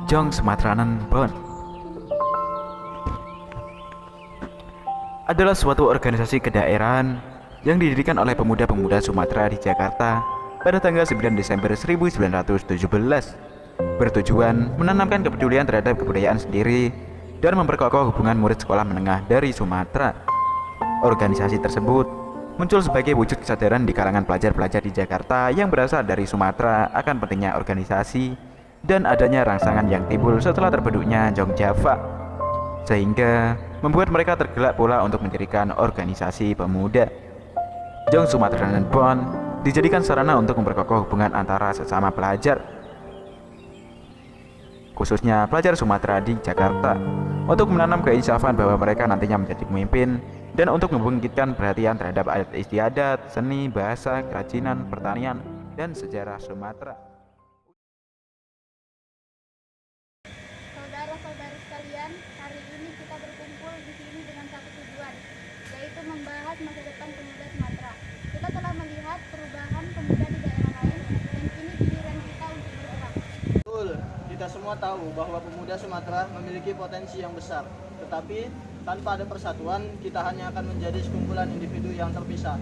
Jong Sumatranan Bon adalah suatu organisasi kedaerahan yang didirikan oleh pemuda-pemuda Sumatera di Jakarta pada tanggal 9 Desember 1917, bertujuan menanamkan kepedulian terhadap kebudayaan sendiri dan memperkokoh hubungan murid sekolah menengah dari Sumatera. Organisasi tersebut muncul sebagai wujud kesadaran di kalangan pelajar-pelajar di Jakarta yang berasal dari Sumatera akan pentingnya organisasi dan adanya rangsangan yang timbul setelah terbentuknya Jong Java, sehingga membuat mereka tergerak pula untuk mendirikan organisasi pemuda. Jong Sumatranan Bon dijadikan sarana untuk memperkokoh hubungan antara sesama pelajar, khususnya pelajar Sumatera di Jakarta, untuk menanam keinsafan bahwa mereka nantinya menjadi pemimpin dan untuk membangkitkan perhatian terhadap adat istiadat, seni, bahasa, kerajinan, pertanian, dan sejarah Sumatera. Saudara-saudari sekalian, hari ini kita berkumpul di sini dengan satu tujuan, yaitu membahas masa depan pemuda Sumatera. Kita telah melihat perubahan pemuda di daerah lain, dan kini giliran kita untuk bergerak. Betul, kita semua tahu bahwa pemuda Sumatera memiliki potensi yang besar. Tetapi tanpa ada persatuan, kita hanya akan menjadi sekumpulan individu yang terpisah.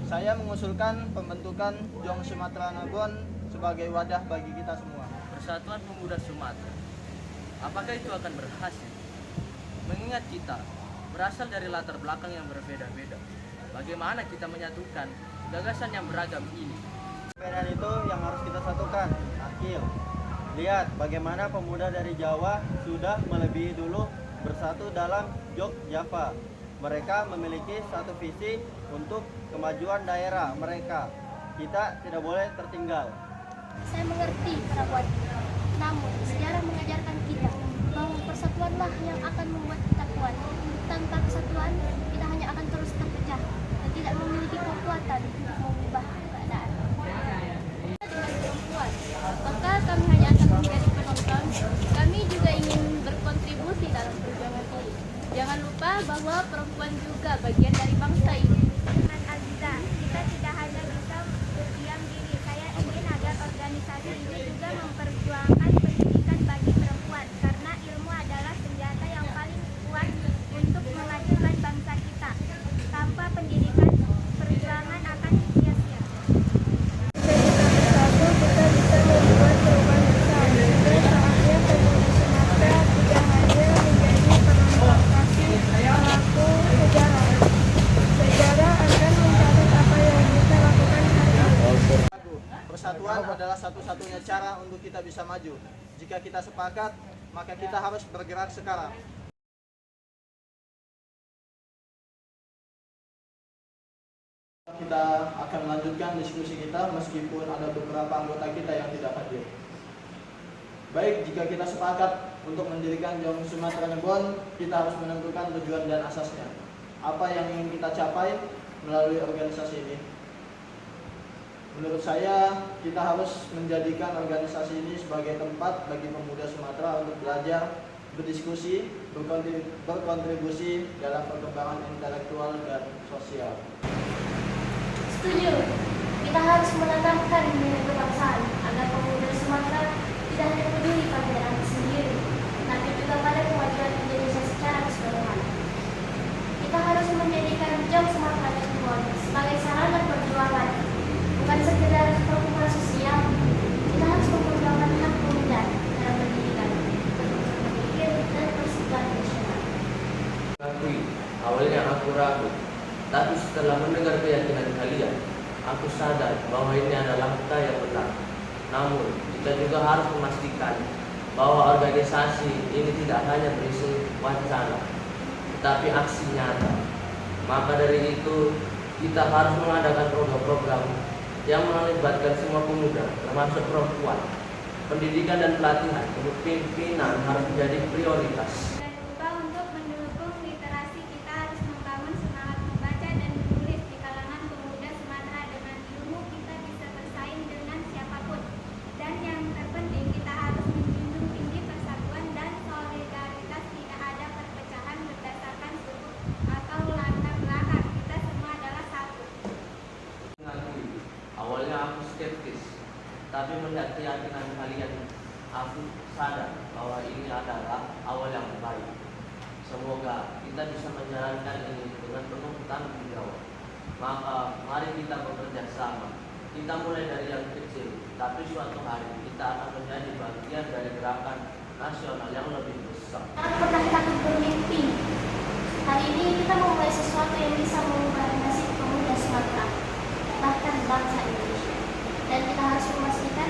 Saya mengusulkan pembentukan Jong Sumatranan Bon sebagai wadah bagi kita semua. Persatuan Pemuda Sumatera. Apakah itu akan berhasil? Mengingat kita berasal dari latar belakang yang berbeda-beda. Bagaimana kita menyatukan gagasan yang beragam ini? Perbedaan itu yang harus kita satukan. Akil, lihat bagaimana pemuda dari Jawa sudah melebihi dulu bersatu dalam Jog Java. Mereka memiliki satu visi untuk kemajuan daerah mereka. Kita tidak boleh tertinggal. Saya mengerti keraguan kita, namun sejarah mengajarkan kita bahwa persatuanlah yang akan membuat kita kuat. Tanpa kesatuan, kita hanya akan terus terpecah dan tidak memiliki kekuatan untuk mengubah keadaan. Dengan perempuan, maka kami hanya akan menjadi penonton. Kami juga ingin berkontribusi dalam perjuangan ini. Jangan lupa bahwa perempuan juga bagian dari bangsa ini. Dengan Aziza, kita tidak hanya bisa berdiam diri. Saya ingin agar organisasi ini juga memperjuangkan pendidikan bagi perempuan, karena ilmu adalah senjata yang paling kuat untuk memajukan bangsa kita. Tanpa pendidikan, perjuangan akan sia-sia. Bersatu kita bisa membuat perubahan besar. Dan saatnya pemuda Sumatera tidak hanya menjadi provokasi pelaku sejarah. Sejarah akan mencatat apa yang kita lakukan hari ini. Persatuan adalah satu-satunya cara untuk kita bisa maju. Jika kita sepakat, maka kita harus bergerak sekarang. Kita akan melanjutkan diskusi kita meskipun ada beberapa anggota kita yang tidak hadir. Baik, jika kita sepakat untuk mendirikan Jong Sumatranan Bon, kita harus menentukan tujuan dan asasnya. Apa yang ingin kita capai melalui organisasi ini? Menurut saya, kita harus menjadikan organisasi ini sebagai tempat bagi pemuda Sumatera untuk belajar, berdiskusi, berkontribusi dalam perkembangan intelektual dan sosial. Setuju. Kita harus menanamkan nilai kebangsaan agar pemuda Sumatera tidak hanya peduli pada daerah sendiri, tapi juga pada kemajuan Indonesia secara keseluruhan. Kita harus menjadikan Jong Sumatranan Bon sebagai sarana perjuangan, bukan sekedar perkumpulan sosial. Kita harus memperjuangkan hak pemuda dalam pendidikan, berpikir dan persatuan nasional. Akui, awalnya aku ragu, tapi setelah mendengar keyakinan kalian, aku sadar bahwa ini adalah langkah yang benar. Namun, kita juga harus memastikan bahwa organisasi ini tidak hanya berisi wacana, tetapi aksi nyata. Maka dari itu, kita harus mengadakan program-program yang melibatkan semua pemuda, termasuk perempuan. Pendidikan dan pelatihan kepemimpinan harus menjadi prioritas. Dan lupa untuk mendukung literasi, kita harus membangun semangat membaca dan menulis di kalangan pemuda Sumatera. Dengan ilmu kita bisa bersaing dengan siapapun. Dan yang terpenting, kita harus menjunjung tinggi persatuan dan solidaritas. Tidak ada perpecahan berdasarkan suku atau latar belakang. Kita semua adalah satu. Mengakui, awalnya aku skeptis, tapi melihat keyakinan kalian, Aku sadar bahwa ini adalah awal yang baik. Semoga kita bisa menjalankan ini dengan penuh tanggung jawab. Maka mari kita bekerja sama. Kita mulai dari yang kecil, tapi suatu hari kita akan menjadi bagian dari gerakan nasional yang lebih besar. Jangan pernah takut bermimpi. Hari ini kita memulai sesuatu yang bisa mengubah nasib pemuda Sumatera, bahkan bangsa Indonesia. Dan kita harus memastikan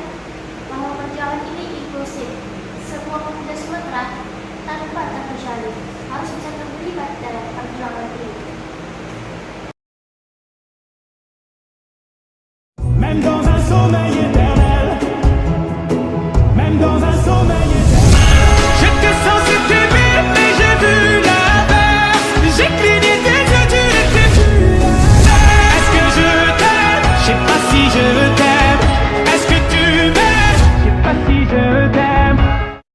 bahwa perjuangan ini inklusif.